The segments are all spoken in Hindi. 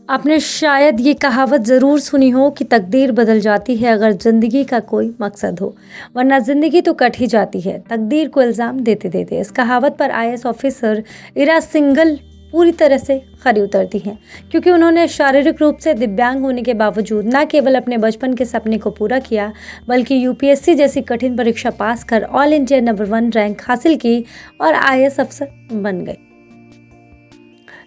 आपने शायद ये कहावत ज़रूर सुनी हो कि तकदीर बदल जाती है अगर ज़िंदगी का कोई मकसद हो, वरना ज़िंदगी तो कट ही जाती है तकदीर को इल्ज़ाम देते देते। इस कहावत पर आईएएस ऑफिसर इरा सिंघल पूरी तरह से खरी उतरती हैं, क्योंकि उन्होंने शारीरिक रूप से दिव्यांग होने के बावजूद न केवल अपने बचपन के सपने को पूरा किया, बल्कि यूपीएससी जैसी कठिन परीक्षा पास कर ऑल इंडिया नंबर 1 रैंक हासिल की और आईएएस अफसर बन गई।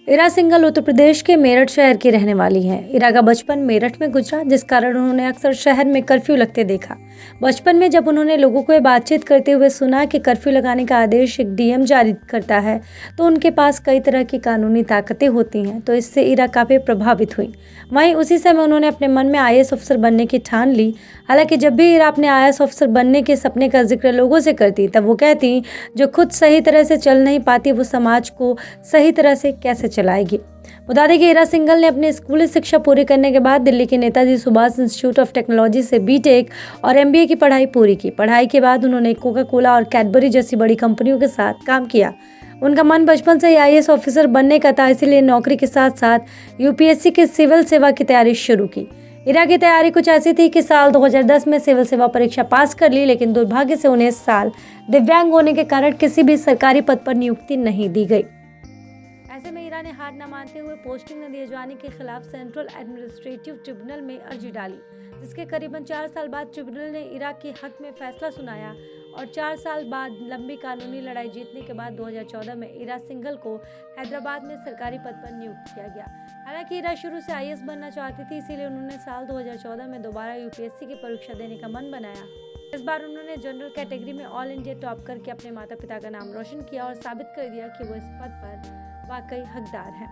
इरा सिंघल उत्तर प्रदेश के मेरठ शहर की रहने वाली हैं। इरा का बचपन मेरठ में गुजरा, जिस कारण उन्होंने अक्सर शहर में कर्फ्यू लगते देखा। बचपन में जब उन्होंने लोगों को ये बातचीत करते हुए सुना कि कर्फ्यू लगाने का आदेश एक डीएम जारी करता है, तो उनके पास कई तरह की कानूनी ताकतें होती हैं, तो इससे इरा काफ़ी प्रभावित हुई। वहीं उसी समय उन्होंने अपने मन में आईएएस अफसर बनने की ठान ली। हालांकि जब भी इरा अपने आईएएस अफसर बनने के सपने का जिक्र लोगों से करती, तब वो कहती जो खुद सही तरह से चल नहीं पाती, वो समाज को सही तरह से कैसे चलाएगी। बता दें कि इरा सिंघल ने अपनी स्कूली शिक्षा पूरी करने के बाद दिल्ली के Netaji Subhash institute of technology से बीटेक और एमबीए की पढ़ाई पूरी की। पढ़ाई के बाद उन्होंने कोका कोला और कैडबरी जैसी बड़ी कंपनियों के साथ काम किया। उनका मन बचपन से ही आईएएस ऑफिसर बनने का था, इसलिए नौकरी के साथ साथ यूपीएससी की सिविल सेवा की तैयारी शुरू की। इरा की तैयारी कुछ ऐसी थी कि साल 2010 में सिविल सेवा परीक्षा पास कर ली, लेकिन दुर्भाग्य से उन्हें इस साल दिव्यांग होने के कारण किसी भी सरकारी पद पर नियुक्ति नहीं दी गई। ऐसे में इरा ने हार न मानते हुए पोस्टिंग न दिए जाने के खिलाफ सेंट्रल एडमिनिस्ट्रेटिव ट्रिब्यूनल में अर्जी डाली, जिसके करीबन 4 साल बाद ट्रिब्यूनल ने इरा के हक में फैसला सुनाया और 4 साल बाद लंबी कानूनी लड़ाई जीतने के बाद 2014 में इरा सिंघल को हैदराबाद में सरकारी पद पर नियुक्त किया गया। हालांकि इरा शुरू से आईएएस बनना चाहती थी, इसीलिए उन्होंने साल 2014 में दोबारा यूपीएससी की परीक्षा देने का मन बनाया। इस बार उन्होंने जनरल कैटेगरी में ऑल इंडिया टॉप करके अपने माता पिता का नाम रोशन किया और साबित कर दिया कि वो इस पद पर वाकई हकदार हैं।